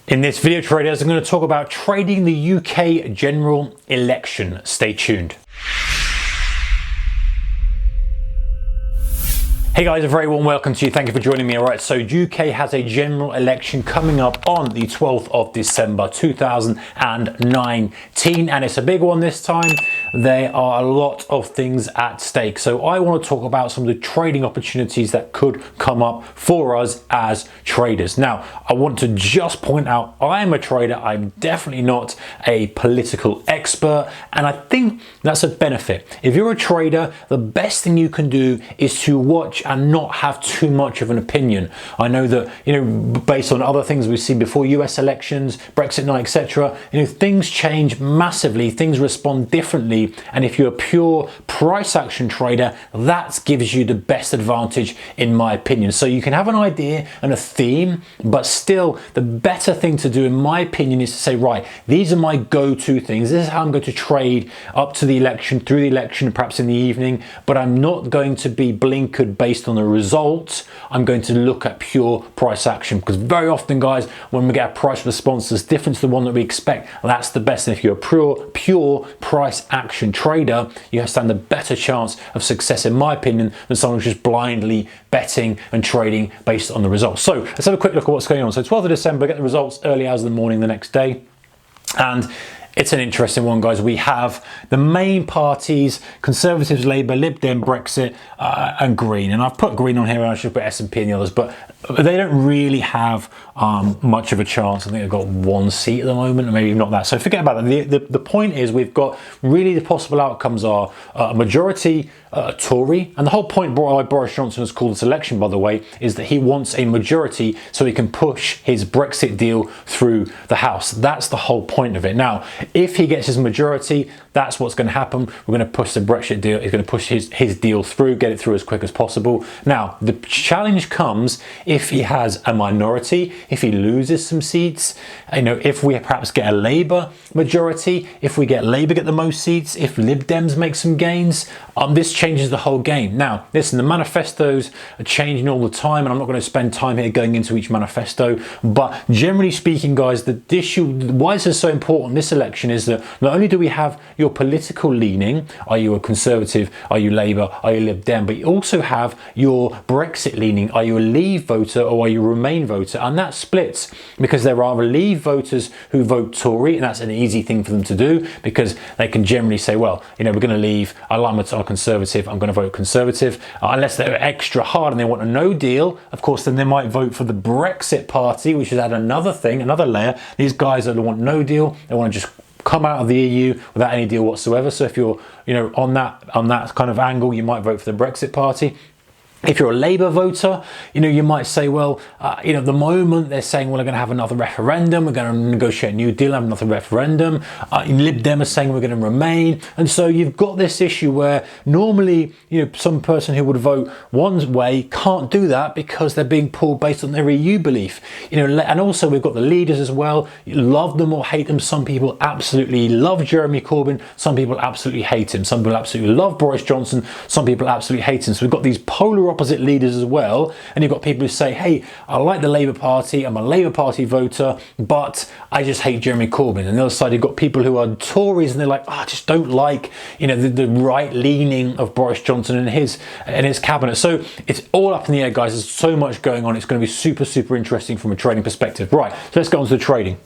In this video, traders, I'm going to talk about trading the UK general election. Stay tuned. Hey guys, a very warm welcome to you. Thank you for joining me. All right, so UK has a general election coming up on the 12th of December 2019, and it's a big one this time. There are a lot of things at stake. So I want to talk about some of the trading opportunities that could come up for us as traders. Now, I want to just point out, I am a trader. I'm definitely not a political expert, and I think that's a benefit. If you're a trader, the best thing you can do is to watch and not have too much of an opinion. I know that, based on other things we've seen before, US elections, Brexit night, etc., things change massively, things respond differently, and if you're a pure price action trader, that gives you the best advantage in my opinion. So you can have an idea and a theme, but still the better thing to do in my opinion is to say, right, these are my go-to things. This is how I'm going to trade up to the election, through the election, perhaps in the evening, but I'm not going to be blinkered based on the results. I'm going to look at pure price action, because very often, guys, when we get a price response that's different to the one that we expect, that's the best. And if you're a pure price action trader, you stand a better chance of success, in my opinion, than someone who's just blindly betting and trading based on the results. So let's have a quick look at what's going on. So 12th of December, get the results early hours of the morning the next day. And it's an interesting one, guys. We have the main parties: Conservatives, Labour, Lib Dem, Brexit, and Green. And I've put Green on here, and I should put SNP and the others, but they don't really have much of a chance. I think they've got one seat at the moment, or maybe not that. So forget about that. The point is, we've got really the possible outcomes are a majority Tory, and the whole point why Boris Johnson has called this election, by the way, is that he wants a majority so he can push his Brexit deal through the House. That's the whole point of it. Now, if he gets his majority, that's what's going to happen. We're going to push the Brexit deal. He's going to push his deal through, get it through as quick as possible. Now, the challenge comes if he has a minority, if he loses some seats, if we perhaps get a Labour majority, if we get Labour get the most seats, if Lib Dems make some gains, this changes the whole game. Now, listen, the manifestos are changing all the time, and I'm not going to spend time here going into each manifesto, but generally speaking, guys, the issue, why this is so important, this election, is that not only do we have your political leaning, are you a Conservative, are you Labour, are you Lib Dem, but you also have your Brexit leaning, are you a Leave voter or are you a Remain voter, and that splits because there are Leave voters who vote Tory, and that's an easy thing for them to do because they can generally say, well, we're going to leave, I like my Conservative, I'm going to vote Conservative, unless they're extra hard and they want a no deal. Of course, then they might vote for the Brexit Party, which is add another thing, another layer. These guys that want no deal, they want to just come out of the EU without any deal whatsoever. So if you're on that kind of angle, you might vote for the Brexit Party. If you're a Labour voter, you might say, well, at the moment they're saying, well, we're going to have another referendum, we're going to negotiate a new deal, have another referendum. Lib Dem are saying we're going to remain. And so you've got this issue where normally, some person who would vote one way can't do that because they're being pulled based on their EU belief. And also we've got the leaders as well. You love them or hate them. Some people absolutely love Jeremy Corbyn. Some people absolutely hate him. Some people absolutely love Boris Johnson. Some people absolutely hate him. So we've got these polar opposite leaders as well, and you've got people who say, hey, I like the Labour Party, I'm a Labour Party voter, but I just hate Jeremy Corbyn. And on the other side, you've got people who are Tories and they're like, I just don't like the right leaning of Boris Johnson and his cabinet. So it's all up in the air, guys. There's so much going on. It's going to be super interesting from a trading perspective. Right, so let's get on to the trading.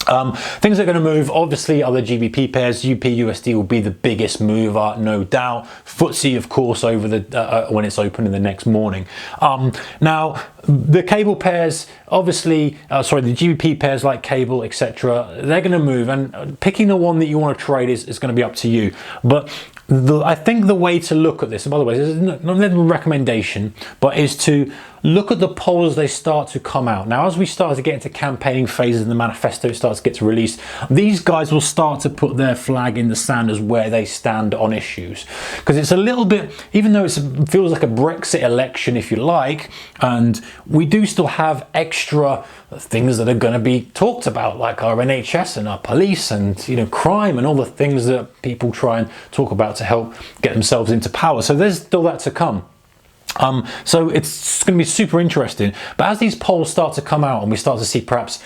Things that are going to move, obviously, are the GBP pairs. USD will be the biggest mover, no doubt. FTSE, of course, over the when it's open in the next morning. Now, the cable pairs, obviously, the GBP pairs like cable, etc., they're going to move, and picking the one that you want to trade is going to be up to you. But I think the way to look at this, and by the way, this is not a recommendation, but is to look at the polls as they start to come out. Now, as we start to get into campaigning phases and the manifesto starts to get released, these guys will start to put their flag in the sand as where they stand on issues. Because it's a little bit, even though it feels like a Brexit election, if you like, and we do still have extra things that are going to be talked about, like our NHS and our police and crime and all the things that people try and talk about to help get themselves into power. So there's still that to come. So it's going to be super interesting. But as these polls start to come out and we start to see perhaps,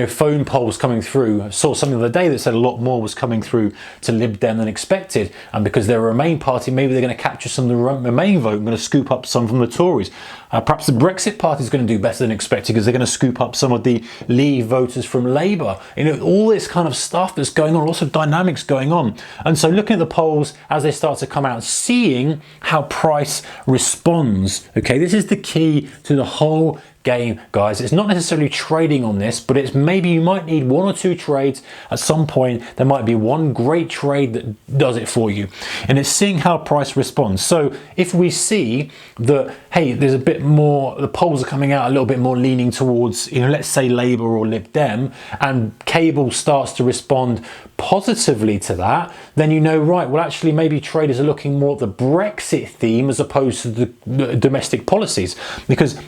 phone polls coming through, I saw something the other day that said a lot more was coming through to Lib Dem than expected. And because they're a Remain party, maybe they're going to capture some of the Remain vote and going to scoop up some from the Tories. Perhaps the Brexit Party is going to do better than expected because they're going to scoop up some of the Leave voters from Labour. All this kind of stuff that's going on, lots of dynamics going on. And so looking at the polls as they start to come out, seeing how price responds. Okay, this is the key to the whole game, guys. It's not necessarily trading on this, but it's maybe you might need one or two trades at some point. There might be one great trade that does it for you, and it's seeing how price responds. So if we see that, hey, there's a bit more, the polls are coming out a little bit more leaning towards, let's say Labour or Lib Dem, and cable starts to respond positively to that, then right, well, actually maybe traders are looking more at the Brexit theme as opposed to the domestic policies, because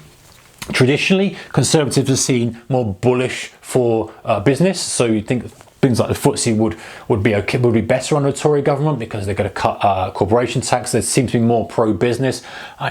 traditionally, Conservatives are seen more bullish for business. So you'd think things like the FTSE would be better under a Tory government because they're going to cut corporation tax. They seem to be more pro-business.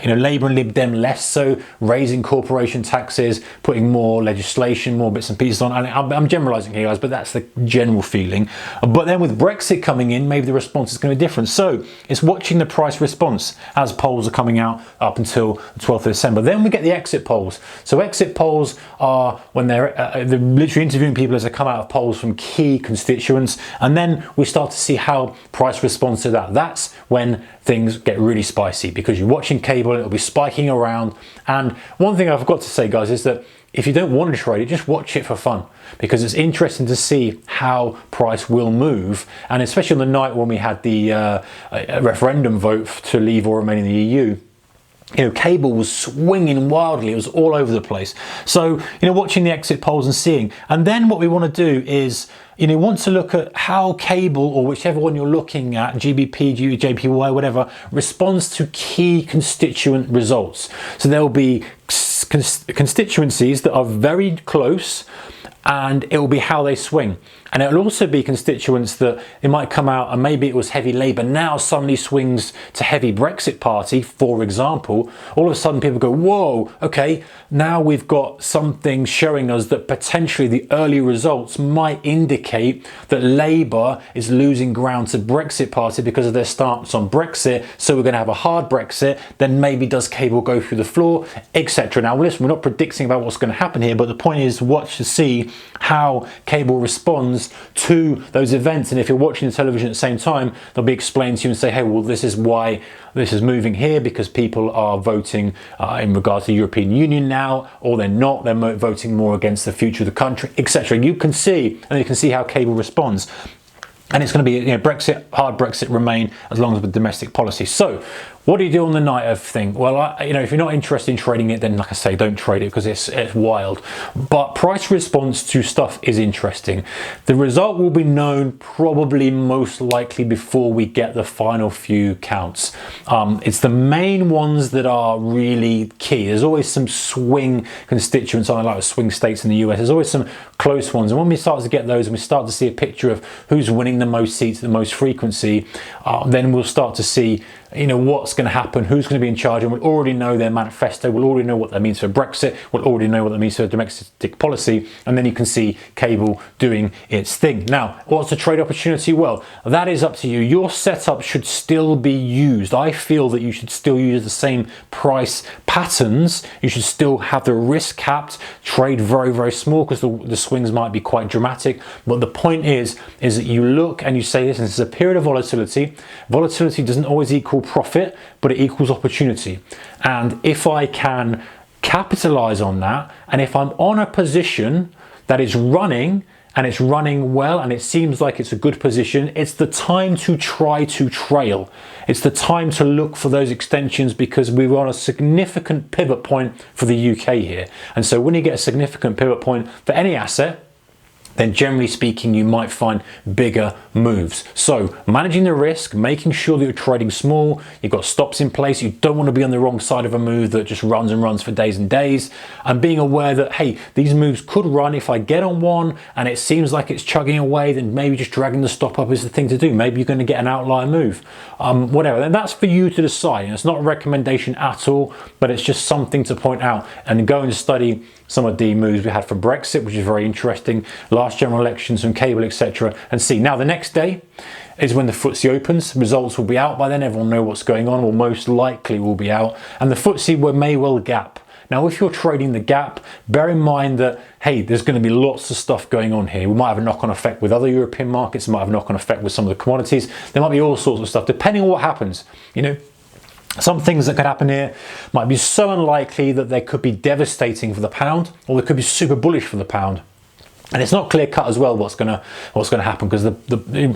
Labour and Lib Dem less so, raising corporation taxes, putting more legislation, more bits and pieces on. And I'm generalising here, guys, but that's the general feeling. But then with Brexit coming in, maybe the response is going to be different. So it's watching the price response as polls are coming out up until the 12th of December. Then we get the exit polls. So exit polls are when they're literally interviewing people as they come out of polls from key constituents, and then we start to see how price responds to that. That's when things get really spicy, because you're watching cable and it'll be spiking around. And one thing I forgot to say, guys, is that if you don't want to trade it, just watch it for fun, because it's interesting to see how price will move. And especially on the night when we had the referendum vote to leave or remain in the EU, cable was swinging wildly. It was all over the place. So, watching the exit polls and seeing. And then what we want to do is, want to look at how cable, or whichever one you're looking at, GBP, JPY, whatever, responds to key constituent results. So there will be constituencies that are very close, and it will be how they swing. And it will also be constituents that it might come out and maybe it was heavy Labour, now suddenly swings to heavy Brexit Party, for example. All of a sudden people go, whoa, okay, now we've got something showing us that potentially the early results might indicate that Labour is losing ground to Brexit Party because of their stance on Brexit. So we're going to have a hard Brexit. Then maybe does cable go through the floor, etc. Now listen, we're not predicting about what's going to happen here, but the point is watch to see how cable responds to those events. And if you're watching the television at the same time, they'll be explained to you and say, hey, well, this is why this is moving here, because people are voting in regards to the European Union now, or they're not, they're voting more against the future of the country, etc. You can see, and you can see how cable responds. And it's going to be, Brexit, hard Brexit, Remain, as long as with domestic policy. So what do you do on the night of thing? Well, if you're not interested in trading it, then like I say, don't trade it because it's wild. But price response to stuff is interesting. The result will be known probably most likely before we get the final few counts. It's the main ones that are really key. There's always some swing constituents, I like swing states in the US. There's always some close ones. And when we start to get those and we start to see a picture of who's winning the most seats, the most frequency, then we'll start to see what's going to happen, who's going to be in charge, and we'll already know their manifesto, we'll already know what that means for Brexit, we'll already know what that means for domestic policy, and then you can see cable doing its thing. Now, what's the trade opportunity? Well, that is up to you. Your setup should still be used. I feel that you should still use the same price patterns. You should still have the risk capped, trade very, very small, because the swings might be quite dramatic. But the point is that you look and you say, listen, this is a period of volatility. Volatility doesn't always equal profit, but it equals opportunity. And if I can capitalize on that, and if I'm on a position that is running and it's running well and it seems like it's a good position, it's the time to try to trail. It's the time to look for those extensions, because we're on a significant pivot point for the UK here. And so when you get a significant pivot point for any asset, then generally speaking, you might find bigger moves. So managing the risk, making sure that you're trading small, you've got stops in place, you don't want to be on the wrong side of a move that just runs and runs for days and days, and being aware that, hey, these moves could run. If I get on one and it seems like it's chugging away, then maybe just dragging the stop up is the thing to do. Maybe you're going to get an outlier move, whatever. And that's for you to decide. And it's not a recommendation at all, but it's just something to point out and go and study some of the moves we had for Brexit, which is very interesting, last general elections and cable, etc., and see. Now, the next day is when the FTSE opens. Results will be out by then. Everyone know what's going on, or most likely will be out. And the FTSE may well gap. Now, if you're trading the gap, bear in mind that, hey, there's going to be lots of stuff going on here. We might have a knock-on effect with other European markets. We might have a knock-on effect with some of the commodities. There might be all sorts of stuff, depending on what happens, you know. Some things that could happen here might be so unlikely that they could be devastating for the pound, or they could be super bullish for the pound. And it's not clear cut as well what's gonna happen, because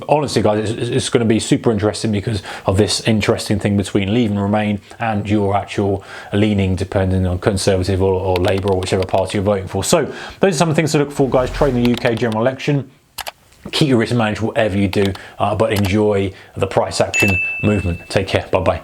honestly, guys, it's going to be super interesting because of this interesting thing between Leave and Remain and your actual leaning, depending on Conservative or Labour or whichever party you're voting for. So those are some things to look for, guys. Trading the UK general election. Keep your risk managed whatever you do, but enjoy the price action movement. Take care. Bye bye.